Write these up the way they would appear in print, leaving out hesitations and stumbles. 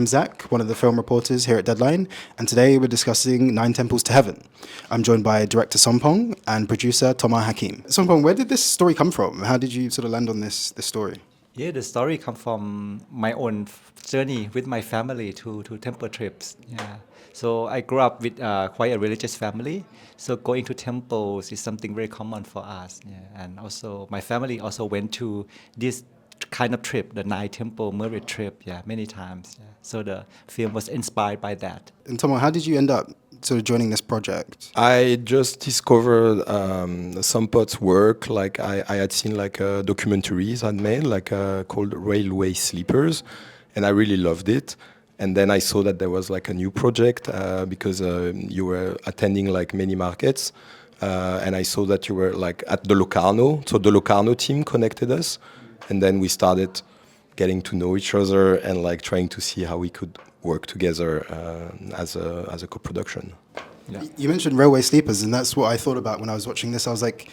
I'm Zach, one of the film reporters here at Deadline, and today we're discussing Nine Temples to Heaven. I'm joined by director Sompong and producer Hakim. Sompong, where did this story come from? How did you sort of land on this story? Yeah, the story comes from my own journey with my family to temple trips. Yeah, so I grew up with quite a religious family. So going to temples is something very common for us. Yeah, and also my family also went to this kind of trip, the Nine Temple Merit trip. Yeah, many times. Yeah. So the film was inspired by that. And Tomo, how did you end up sort of joining this project? I just discovered Sompot's work. Like I had seen documentaries I'd made, called Railway Sleepers, and I really loved it. And then I saw that there was like a new project because you were attending like many markets, and I saw that you were like at the Locarno. So the Locarno team connected us, and then we started getting to know each other and like trying to see how we could work together as a co-production. Yeah. You mentioned Railway Sleepers, and that's what I thought about when I was watching this. I was like,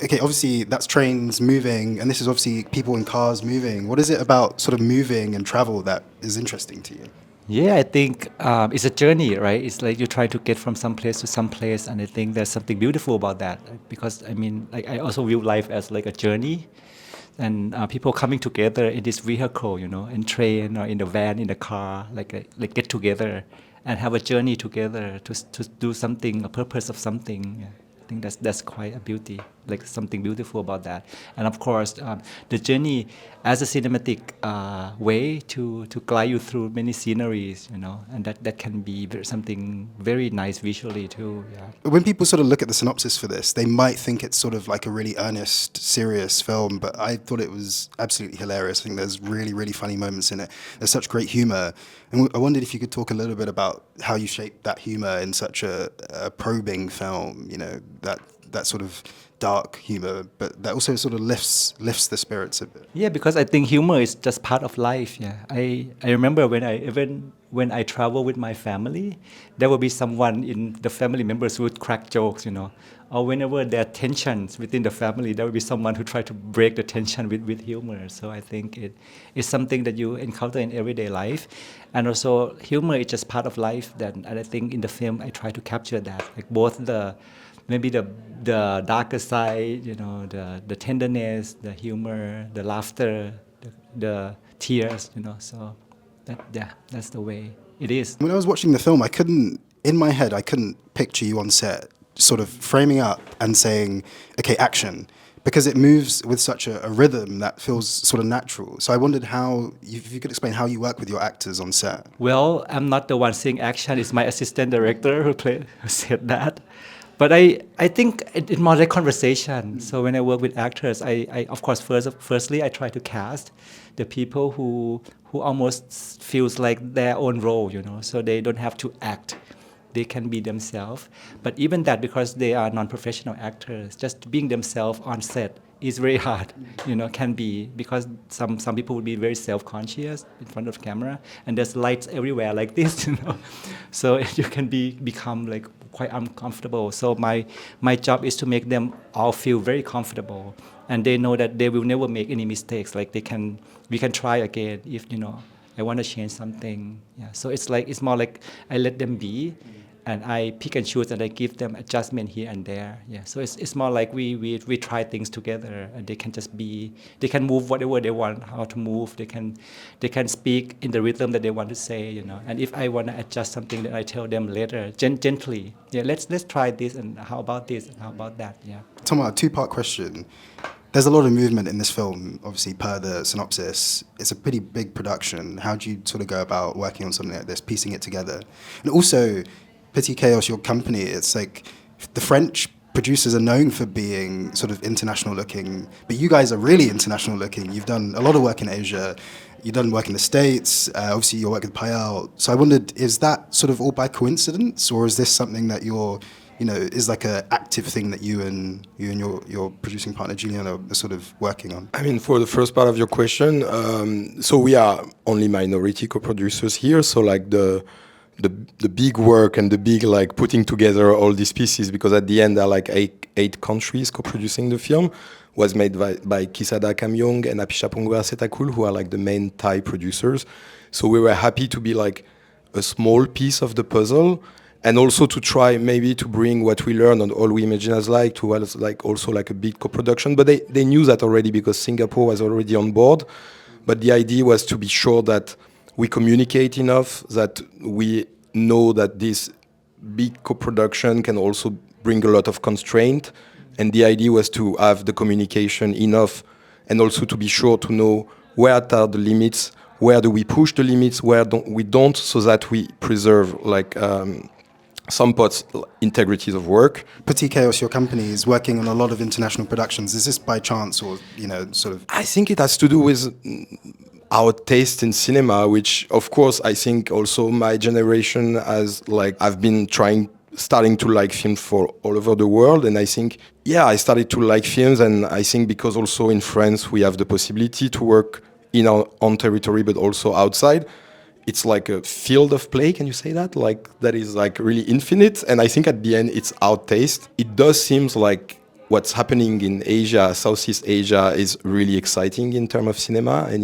okay, obviously that's trains moving, and this is obviously people in cars moving. What is it about sort of moving and travel that is interesting to you? Yeah, I think it's a journey, right? It's like you're trying to get from some place to some place, and I think there's something beautiful about that. Because I mean, like I also view life as like a journey, and people coming together in this vehicle, you know, in train or in the van, in the car, like get together and have a journey together to do something, a purpose of something. Yeah. I think that's quite a beauty, like something beautiful about that. And of course, the journey as a cinematic way to glide you through many sceneries, you know, and that can be something very nice visually too. Yeah. When people sort of look at the synopsis for this, they might think it's sort of like a really earnest, serious film, but I thought it was absolutely hilarious. I think there's really, really funny moments in it. There's such great humor. And I wondered if you could talk a little bit about how you shaped that humor in such a probing film, you know, that sort of dark humor, but that also sort of lifts the spirits a bit. Yeah, because I think humor is just part of life. Yeah, I remember when I travel with my family, there will be someone in the family members who would crack jokes, you know, or whenever there are tensions within the family, there will be someone who try to break the tension with humor. So I think it is something that you encounter in everyday life, and also humor is just part of life. And I think in the film I try to capture that, like both maybe the darker side, you know, the tenderness, the humor, the laughter, the tears, you know. So that's the way it is. When I was watching the film, in my head, I couldn't picture you on set sort of framing up and saying, okay, action, because it moves with such a rhythm that feels sort of natural. So I wondered if you could explain how you work with your actors on set. Well, I'm not the one saying action. It's my assistant director who said that. But I think it's more like conversation. So when I work with actors, I of course firstly I try to cast the people who almost feels like their own role, you know, so they don't have to act. They can be themselves. But even that, because they are non-professional actors, just being themselves on set is very hard, you know, can be, because some people will be very self-conscious in front of camera, and there's lights everywhere like this, you know. So you can become like quite uncomfortable. So my job is to make them all feel very comfortable, and they know that they will never make any mistakes. Like we can try again if, you know, I want to change something. Yeah. So it's more like I let them be, and I pick and choose, and I give them adjustment here and there. Yeah. So it's more like we try things together, and they can just be, they can move whatever they want, how to move. They can speak in the rhythm that they want to say, you know. And if I want to adjust something, then I tell them later, gently. Yeah, let's try this, and how about this, and how about that? Yeah. Toma, a two-part question. There's a lot of movement in this film, obviously, per the synopsis. It's a pretty big production. How do you sort of go about working on something like this, piecing it together? And also, Petit Chaos, your company, it's like the French producers are known for being sort of international looking, but you guys are really international looking. You've done a lot of work in Asia. You've done work in the States. Obviously, your work with Payal. So I wondered, is that sort of all by coincidence, or is this something that is like an active thing that you and your producing partner Julien are sort of working on? I mean, for the first part of your question, so we are only minority co-producers here. So like the big work and the big like putting together all these pieces, because at the end there are like eight countries co-producing the film, was made by Kissada Kamyoung and Apichatpong Weerasethakul, who are like the main Thai producers. So we were happy to be like a small piece of the puzzle, and also to try maybe to bring what we learned on All We Imagine As Like to what is like also like a big co-production. But they knew that already because Singapore was already on board. But the idea was to be sure that we communicate enough, that we know that this big co-production can also bring a lot of constraint. And the idea was to have the communication enough, and also to be sure to know where are the limits, where do we push the limits, where we don't, so that we preserve like Sompot's integrities of work. Petit Chaos, your company, is working on a lot of international productions. Is this by chance or, sort of? I think it has to do with our taste in cinema, which of course I think also my generation has like, I've been starting to like films for all over the world. And I think, I started to like films, and I think because also in France we have the possibility to work in our own territory, but also outside. It's like a field of play, can you say that? Like, that is like really infinite. And I think at the end, it's our taste. It does seem like what's happening in Asia, Southeast Asia, is really exciting in terms of cinema. And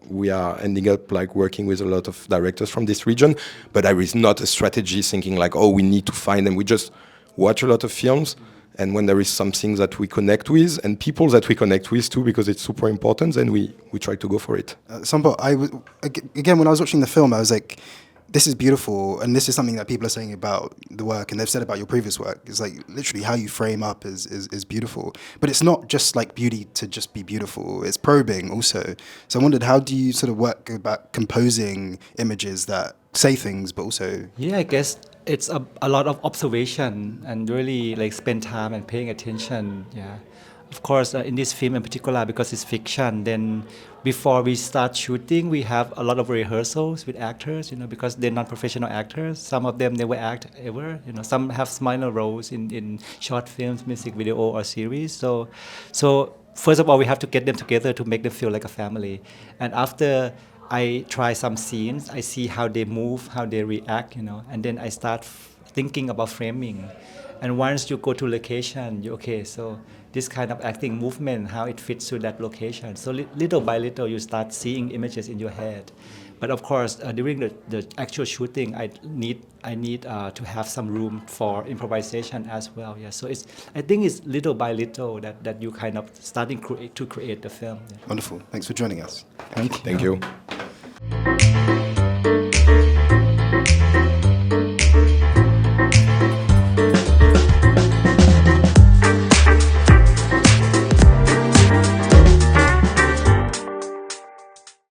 we are ending up like working with a lot of directors from this region. But there is not a strategy thinking like, oh, we need to find them. We just watch a lot of films. And when there is something that we connect with, and people that we connect with too, because it's super important, then we try to go for it. Sompot, again, when I was watching the film, I was like, this is beautiful, and this is something that people are saying about the work, and they've said about your previous work. It's like literally how you frame up is beautiful. But it's not just like beauty to just be beautiful. It's probing also. So I wondered, how do you sort of work about composing images that say things, but also... Yeah, I guess it's a lot of observation and really like spend time and paying attention. Yeah, of course, in this film in particular, because it's fiction, then before we start shooting, we have a lot of rehearsals with actors, because they're not professional actors. Some of them never act ever. Some have minor roles in short films, music video, or series. So first of all, we have to get them together to make them feel like a family. And after I try some scenes, I see how they move, how they react, and then I start thinking about framing. And once you go to location, so this kind of acting movement, how it fits to that location. So little by little, you start seeing images in your head. But of course, during the actual shooting, I need to have some room for improvisation as well. Yeah, so I think it's little by little that you kind of starting to create the film. Yeah. Wonderful. Thanks for joining us. Thank you.